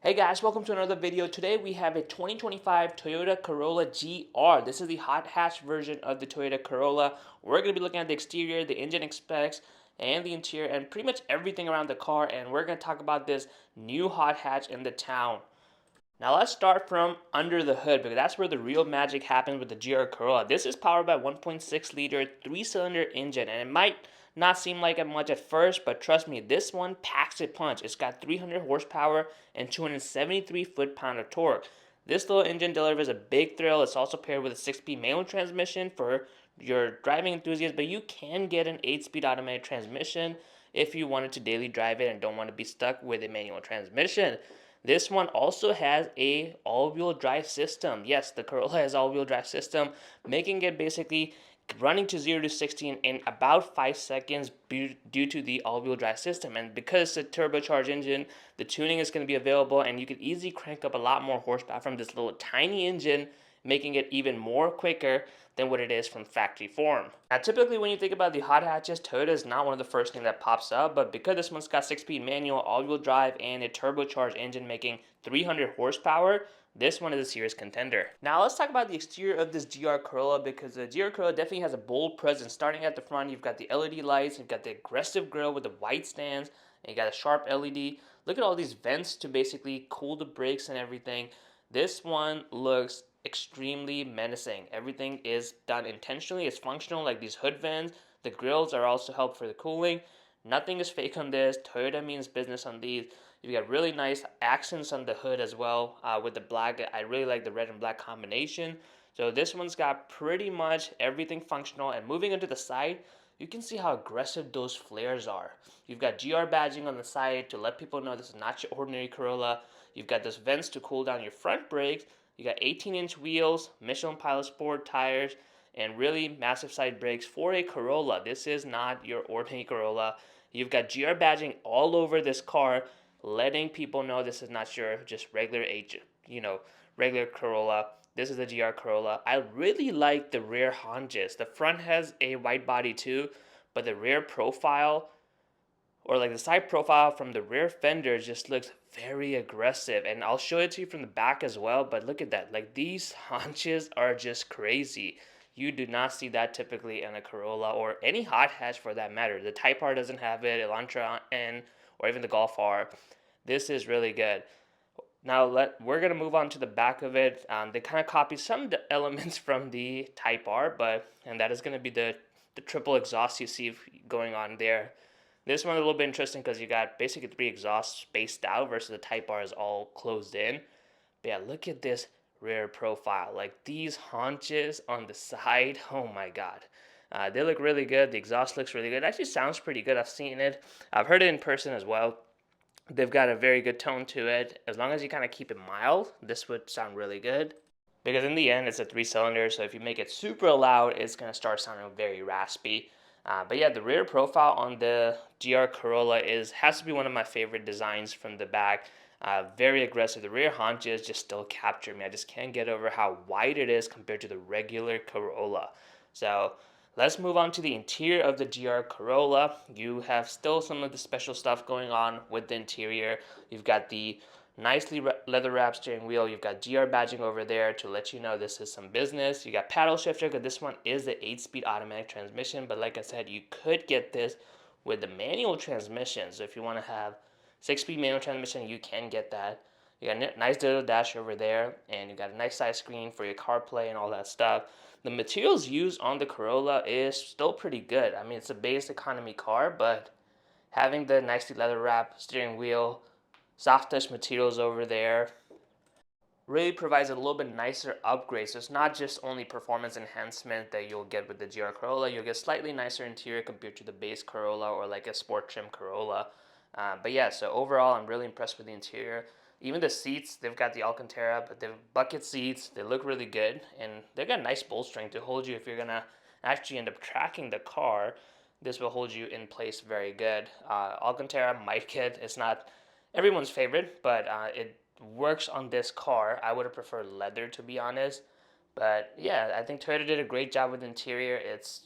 Hey guys, welcome to another video. Today we have a 2025 Toyota Corolla GR. This is the hot hatch version of the Toyota Corolla. We're going to be looking at the exterior, the engine specs, and the interior, and pretty much everything around the car. And we're going to talk about this new hot hatch in the town. Now let's start from under the hood because that's where the real magic happens with the GR Corolla. This is powered by 1.6 liter 3-cylinder engine, and it might not seem like it much at first, but trust me, this one packs a punch. It's got 300 horsepower and 273 foot-pound of torque. This little engine delivers a big thrill. It's also paired with a 6-speed manual transmission for your driving enthusiasts, but you can get an 8-speed automatic transmission if you wanted to daily drive it and don't want to be stuck with a manual transmission. This one also has a all-wheel drive system. Yes, the Corolla has all-wheel drive system, making it basically running to 0 to 60 in about 5 seconds due to the all-wheel drive system. And because it's a turbocharged engine, the tuning is going to be available, and you can easily crank up a lot more horsepower from this little tiny engine, making it even more quicker than what it is from factory form. Now, typically when you think about the hot hatches, Toyota is not one of the first things that pops up, but because this one's got 6-speed manual, all-wheel drive, and a turbocharged engine making 300 horsepower, this one is a serious contender. Now let's talk about the exterior of this GR Corolla because the GR Corolla definitely has a bold presence. Starting at the front, you've got the LED lights, you've got the aggressive grille with the white stands, and you got a sharp LED. Look at all these vents to basically cool the brakes and everything. This one looks extremely menacing. Everything is done intentionally. It's functional, like these hood vents. The grills are also help for the cooling. Nothing is fake on this. Toyota means business on these. You got really nice accents on the hood as well with the black. I really like the red and black combination. So this one's got pretty much everything functional. And moving into the side, you can see how aggressive those flares are. You've got GR badging on the side to let people know this is not your ordinary Corolla. You've got those vents to cool down your front brakes. You got 18-inch wheels, Michelin Pilot Sport tires, and really massive side brakes for a Corolla. This is not your ordinary Corolla. You've got GR badging all over this car, letting people know this is not your just regular regular Corolla. This is a GR Corolla. I really like the rear haunches. The front has a wide body too, but the rear profile or like the side profile from the rear fender just looks very aggressive, and I'll show it to you from the back as well. But look at that, like these haunches are just crazy. You do not see that typically in a Corolla or any hot hatch for that matter. The Type R doesn't have it, Elantra N, or even the Golf R. This is really good. Now we're gonna move on to the back of it. They kind of copy some elements from the Type R, and that is gonna be the triple exhaust you see going on there. This one's a little bit interesting because you got basically 3 exhausts spaced out versus the Type R is all closed in. But yeah, look at this rear profile. Like these haunches on the side, oh my god. They look really good. The exhaust looks really good. It actually sounds pretty good. I've seen it. I've heard it in person as well. They've got a very good tone to it. As long as you kind of keep it mild, this would sound really good. Because in the end, it's a 3-cylinder, so if you make it super loud, it's going to start sounding very raspy. But yeah, the rear profile on the GR Corolla has to be one of my favorite designs from the back. Very aggressive. The rear haunches just still capture me. I just can't get over how wide it is compared to the regular Corolla. So let's move on to the interior of the GR Corolla. You have still some of the special stuff going on with the interior. You've got the nicely leather wrapped steering wheel. You've got GR badging over there to let you know this is some business. You got paddle shifter because this one is the 8-speed automatic transmission. But like I said, you could get this with the manual transmission. So if you want to have 6-speed manual transmission, you can get that. You got a nice little dash over there, and you got a nice size screen for your CarPlay and all that stuff. The materials used on the Corolla is still pretty good. I mean, it's a base economy car, but having the nicely leather wrapped steering wheel, soft touch materials over there really provides a little bit nicer upgrade. So it's not just only performance enhancement that you'll get with the GR Corolla. You'll get slightly nicer interior compared to the base Corolla or like a sport trim Corolla. But yeah, so overall, I'm really impressed with the interior. Even the seats, they've got the Alcantara, but they're bucket seats. They look really good, and they've got nice bolstering to hold you if you're gonna actually end up tracking the car. This will hold you in place very good. Alcantara might get, it's not everyone's favorite, but it works on this car. I would have preferred leather, to be honest. But yeah, I think Toyota did a great job with the interior. It's,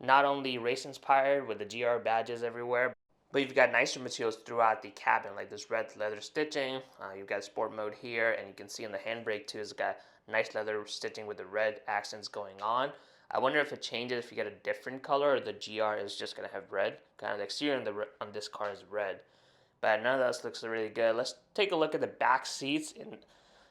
not only race inspired with the GR badges everywhere, But you've got nicer materials throughout the cabin, like this red leather stitching. You've got sport mode here, and you can see in the handbrake too, it's got nice leather stitching with the red accents going on. I wonder if it changes if you get a different color, or the GR is just gonna have red. Kind of the exterior on this car is red, but none of this looks really good. Let's take a look at the back seats, and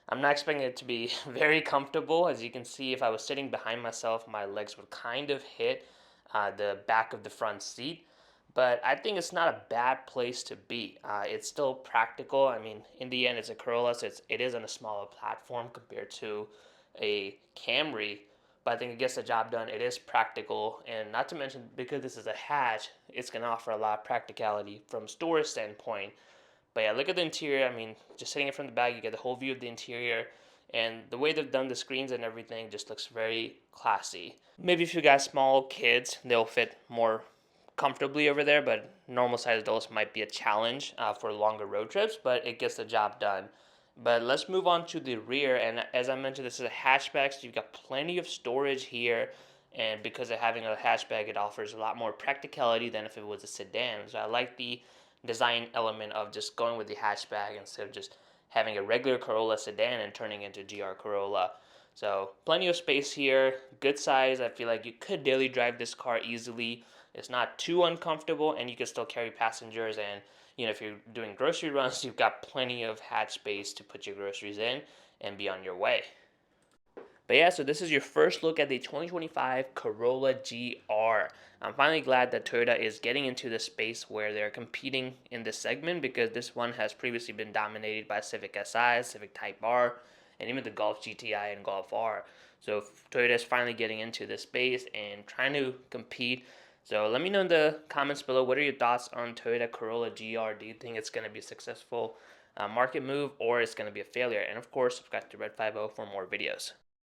I'm not expecting it to be very comfortable. As you can see, if I was sitting behind myself, my legs would kind of hit the back of the front seat. But I think it's not a bad place to be. It's still practical. I mean, in the end, it's a Corolla, so it is on a smaller platform compared to a Camry. But I think it gets the job done. It is practical, and not to mention because this is a hatch, it's gonna offer a lot of practicality from storage standpoint. But yeah, look at the interior. I mean, just sitting it from the back, you get the whole view of the interior. And the way they've done the screens and everything just looks very classy. Maybe if you got small kids, they'll fit more comfortably over there, but normal sized adults might be a challenge for longer road trips, but it gets the job done. But let's move on to the rear. And as I mentioned, this is a hatchback, so you've got plenty of storage here. And because of having a hatchback, it offers a lot more practicality than if it was a sedan. So I like the design element of just going with the hatchback instead of just having a regular Corolla sedan and turning into GR Corolla. So plenty of space here, good size. I feel like you could daily drive this car easily. It's not too uncomfortable, and you can still carry passengers. And if you're doing grocery runs, you've got plenty of hatch space to put your groceries in and be on your way. But yeah, so this is your first look at the 2025 Corolla GR. I'm finally glad that Toyota is getting into the space where they're competing in this segment, because this one has previously been dominated by Civic Si, Civic Type R, and even the Golf GTI and Golf R. So Toyota is finally getting into this space and trying to compete. So let me know in the comments below, what are your thoughts on Toyota Corolla GR? Do you think it's going to be a successful market move, or it's going to be a failure? And of course, subscribe to Red 50 for more videos.